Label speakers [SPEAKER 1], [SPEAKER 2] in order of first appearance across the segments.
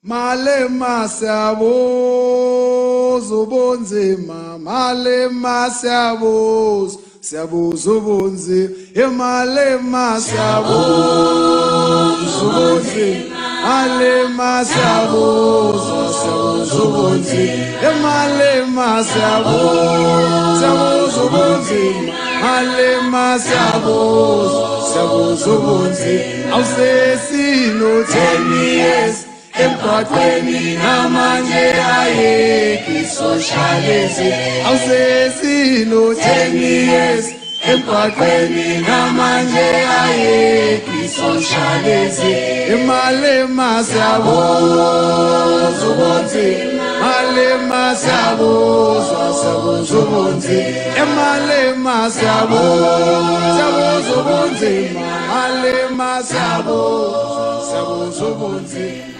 [SPEAKER 1] Malema siyabuza ubunzima, malema siyabuza, siyabuza ubunzima, malema siyabuza ubunzima, malema siyabuza, siyabuza ubunzima, malema siyabuza, siyabuza ubunzima, malema siyabuza, siyabuza ubunzima, awusesino 10 years. Emkhatsini namanje ayekho socialism awusesino 10 years emkhatsini namanje ayekho socialism emalema siyabuza ubunzima malema siyabuza siyabuza ubunzima emalema siyabuza ubunzima malema siyabuza siyabuza ubunzima.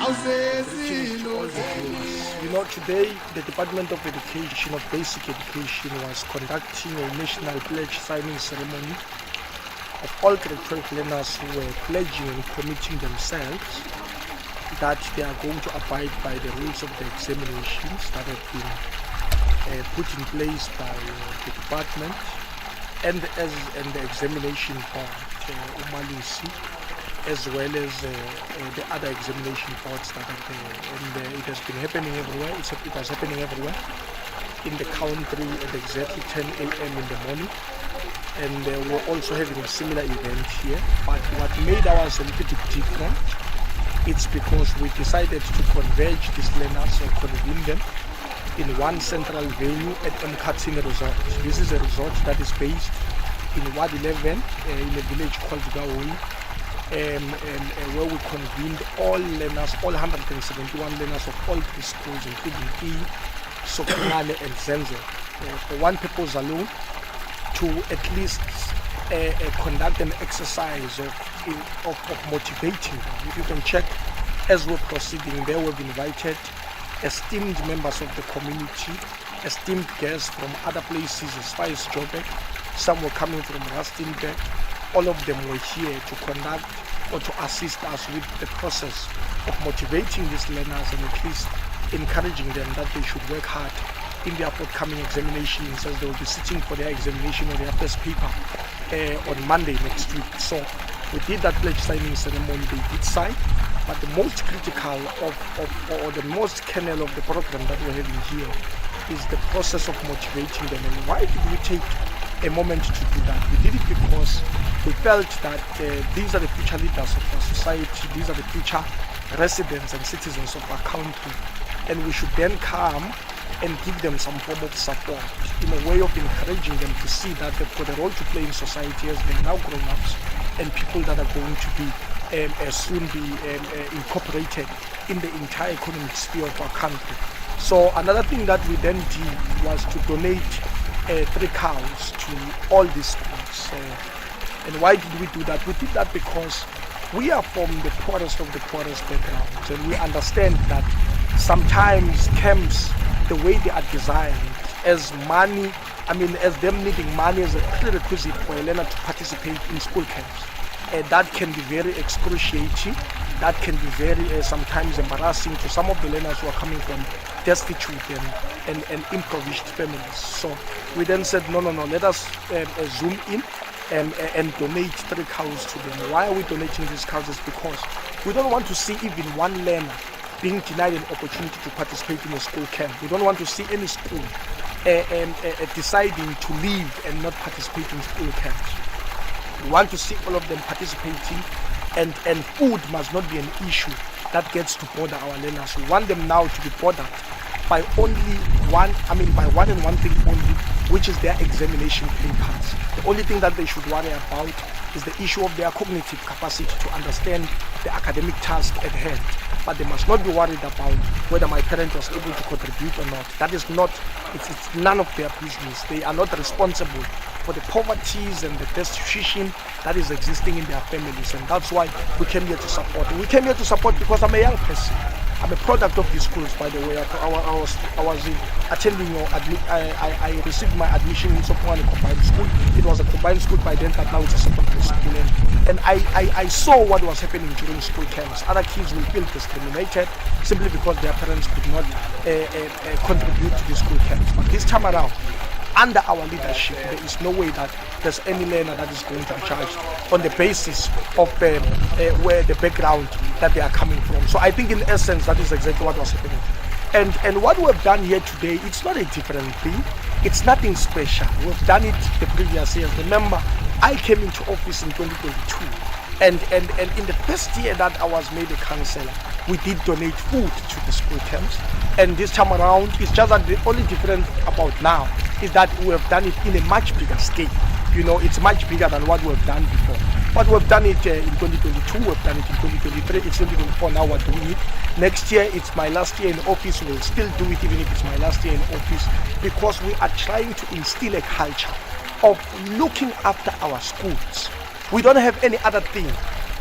[SPEAKER 2] You know, today the Department of Education of Basic Education was conducting a national pledge signing ceremony of all grade 12 learners who were pledging and committing themselves that they are going to abide by the rules of the examinations that have been put in place by the department and the examination board, Umalusi, as well as the other examination boards that are there. And it has been happening everywhere. It was happening everywhere in the country at exactly 10 a.m. in the morning. And we're also having a similar event here. But what made ours a little bit different, it's because we decided to converge these learners or convene them in one central venue at Mkhatsini Resort. This is a resort that is based in Ward 11 in a village called KaHoyi, where we convened all learners, all 171 learners of all three schools, including Ntiyi, Sophungane and Zenzele, for one purpose alone, to at least conduct an exercise of motivating them. If you can check, as we're proceeding there, we've invited esteemed members of the community, esteemed guests from other places as far as Joburg. Some were coming from Rustenburg. All of them were here to conduct or to assist us with the process of motivating these learners and at least encouraging them that they should work hard in their forthcoming examinations, as they will be sitting for their examination or their first paper on Monday next week. So we did that pledge signing ceremony. They did sign, but the most critical or the most kernel of the program that we're having here is the process of motivating them. And why did we take a moment to do that? We did it because we felt that these are the future leaders of our society, these are the future residents and citizens of our country, and we should then come and give them some form of support in a way of encouraging them to see that they've got a role to play in society as they're now grown-ups and people that are going to be soon be incorporated in the entire economic sphere of our country. So another thing that we then did was to donate 3 cows to all these schools. And why did we do that? We did that because we are from the poorest of the poorest backgrounds, and we understand that sometimes camps, the way they are designed, as money, as them needing money as a prerequisite for a learner to participate in school camps, that can be very excruciating. That can be very sometimes embarrassing to some of the learners who are coming from destitute and impoverished families. So we then said, no, let us zoom in and donate 3 cows to them. Why are we donating these cows? Is because we don't want to see even one learner being denied an opportunity to participate in a school camp. We don't want to see any school deciding to leave and not participate in school camps. We want to see all of them participating, and food must not be an issue that gets to bother our learners. We want them now to be bothered by only one and one thing only, which is their examination papers. The only thing that they should worry about is the issue of their cognitive capacity to understand the academic task at hand. But they must not be worried about whether my parent was able to contribute or not. That is not, it's none of their business. They are not responsible for the poverties and the destitution that is existing in their families. And that's why we came here to support. And we came here to support because I'm a young person. I'm a product of these schools, by the way. I was attending I received my admission in Sophungane Combined School. It was a combined school by then, but now it's a secondary school. I saw what was happening during school camps. Other kids will feel discriminated simply because their parents could not contribute to the school camps. But this time around, under our leadership, there is no way that there's any learner that is going to be charged on the basis of where the background that they are coming from. So I think in essence, that is exactly what was happening. And what we have done here today, it's not a different thing. It's nothing special. We've done it the previous years. Remember, I came into office in 2022. And in the first year that I was made a councillor, we did donate food to the school camps. And this time around, it's just that the only difference about now is that we have done it in a much bigger scale. You know, it's much bigger than what we've done before. But we've done it in 2022, we've done it in 2023, it's 2024, now we're doing it. Next year, it's my last year in office, we'll still do it even if it's my last year in office, because we are trying to instill a culture of looking after our schools. We don't have any other thing.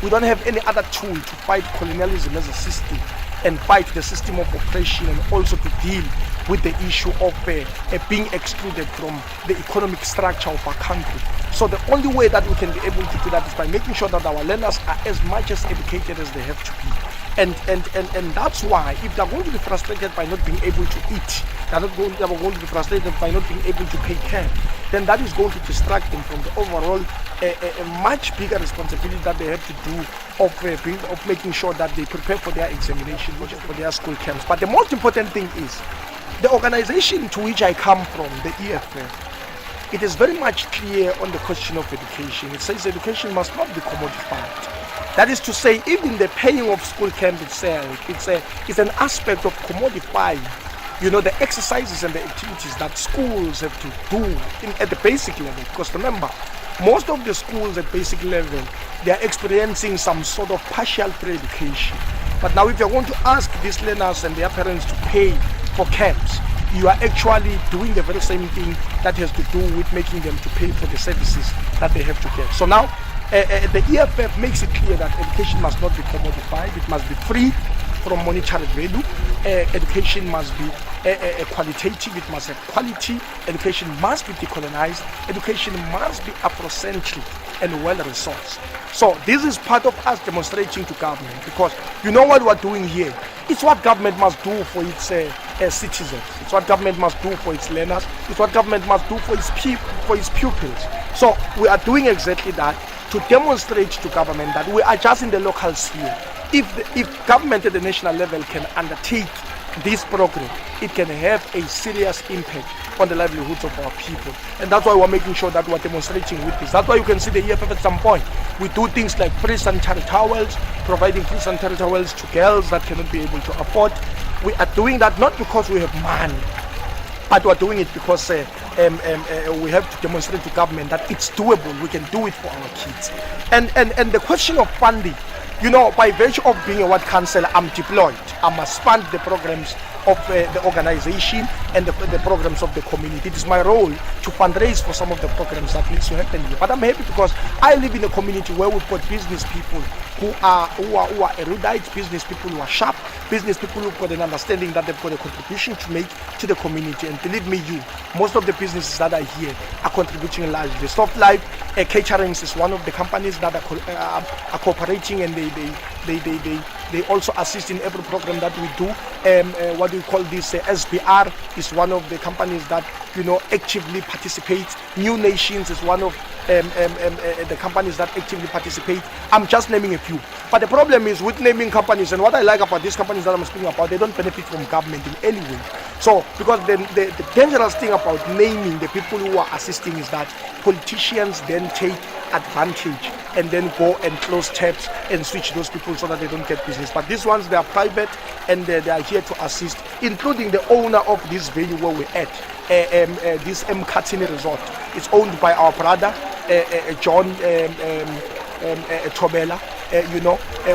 [SPEAKER 2] We don't have any other tool to fight colonialism as a system and fight the system of oppression, and also to deal with the issue of being excluded from the economic structure of our country. So the only way that we can be able to do that is by making sure that our learners are as much as educated as they have to be. And that's why, if they're going to be frustrated by not being able to eat, they're going to be frustrated by not being able to pay care, then that is going to distract them from the overall a much bigger responsibility that they have to do of making sure that they prepare for their examination, for their school camps. But the most important thing is, the organization to which I come from, the EFF, it is very much clear on the question of education. It says education must not be commodified. That is to say, even the paying of school camp itself, it's an aspect of commodifying, you know, the exercises and the activities that schools have to do at the basic level. Because remember, most of the schools at basic level, they are experiencing some sort of partial pre-education. But now if you're going to ask these learners and their parents to pay for camps, you are actually doing the very same thing that has to do with making them to pay for the services that they have to get. So now, the EFF makes it clear that education must not be commodified. It must be free from monetary value. Education must be qualitative, it must have quality. Education must be decolonized. Education must be Afrocentric and well-resourced. So this is part of us demonstrating to government, because you know what we're doing here. It's what government must do for its citizens. It's what government must do for its learners. It's what government must do for its pupils. So we are doing exactly that, to demonstrate to government that we are just in the local sphere. If government at the national level can undertake this program, it can have a serious impact on the livelihoods of our people. And that's why we're making sure that we're demonstrating with this. That's why you can see the EFF at some point. We do things like free sanitary towels, providing free sanitary towels to girls that cannot be able to afford. We are doing that not because we have money, but we're doing it because we have to demonstrate to government that it's doable. We can do it for our kids. And the question of funding, you know, by virtue of being a ward councillor, I'm deployed. I must fund the programs of the organization and the programs of the community. It is my role to fundraise for some of the programs that needs to happen here. But I'm happy because I live in a community where we've got business people who are erudite, business people who are sharp, business people who've got an understanding that they've got a contribution to make to the community. And believe me, most of the businesses that are here are contributing largely. Soft Life Catering is one of the companies that are cooperating, and they also assist in every program that we do. What we call this SBR is one of the companies that, you know, actively participate. New Nations is one of the companies that actively participate. I'm just naming a few. But the problem is with naming companies, and what I like about these companies that I'm speaking about, they don't benefit from government in any way. So, because the dangerous thing about naming the people who are assisting is that politicians then take advantage and then go and close tabs and switch those people so that they don't get business. But these ones, they are private, and they are here to assist, including the owner of this venue where we're at, this Mkhatsini Resort. It's owned by our brother, John Thobela.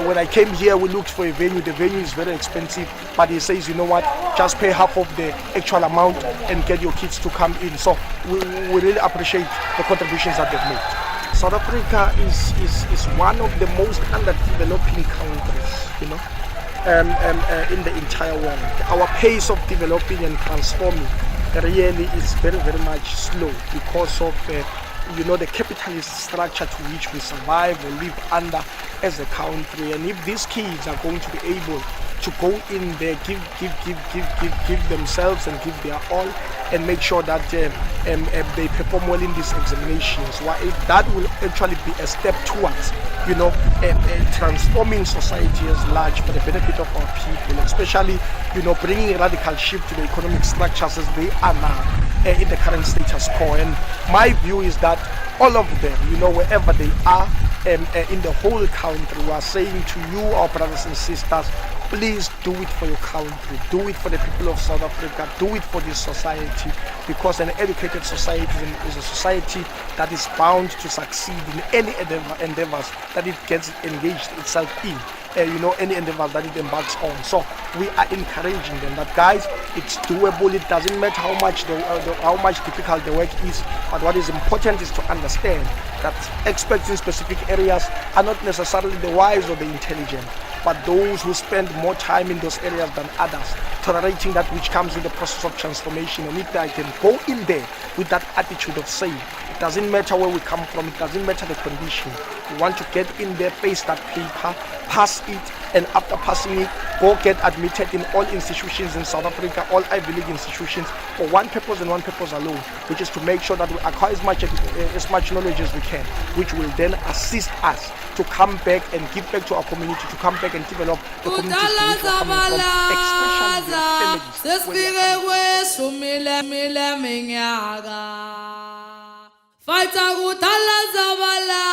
[SPEAKER 2] When I came here, we looked for a venue. The venue is very expensive, but he says, you know what, just pay half of the actual amount and get your kids to come in. So we really appreciate the contributions that they've made. South Africa is one of the most underdeveloping countries, in the entire world. Our pace of developing and transforming really is very, very much slow because of the capitalist structure to which we survive or live under as a country. And if these kids are going to be able to go in there, give themselves and give their all, and make sure that they perform well in these examinations, that will actually be a step towards transforming society as large for the benefit of our people, especially bringing a radical shift to the economic structures as they are now in the current status quo. And my view is that all of them, wherever they are in the whole country, we are saying to you, our brothers and sisters, please do it for your country, do it for the people of South Africa, do it for this society, because an educated society is a society that is bound to succeed in any endeavors that it gets engaged itself in. Any endeavors that it embarks on. So we are encouraging them that, guys, it's doable. It doesn't matter how much difficult the work is, but what is important is to understand that experts in specific areas are not necessarily the wise or the intelligent, but those who spend more time in those areas than others, tolerating that which comes in the process of transformation. And if they can go in there with that attitude of saying, it doesn't matter where we come from, it doesn't matter the condition, we want to get in there, face that paper, pass it, and after passing it, go get admitted in all institutions in South Africa, all Ivy League institutions, for one purpose and one purpose alone, which is to make sure that we acquire as much knowledge as we can, which will then assist us to come back and give back to our community, to come back and develop the communities to which we're coming from, especially the families.
[SPEAKER 3] Fight a good Allah Zabala,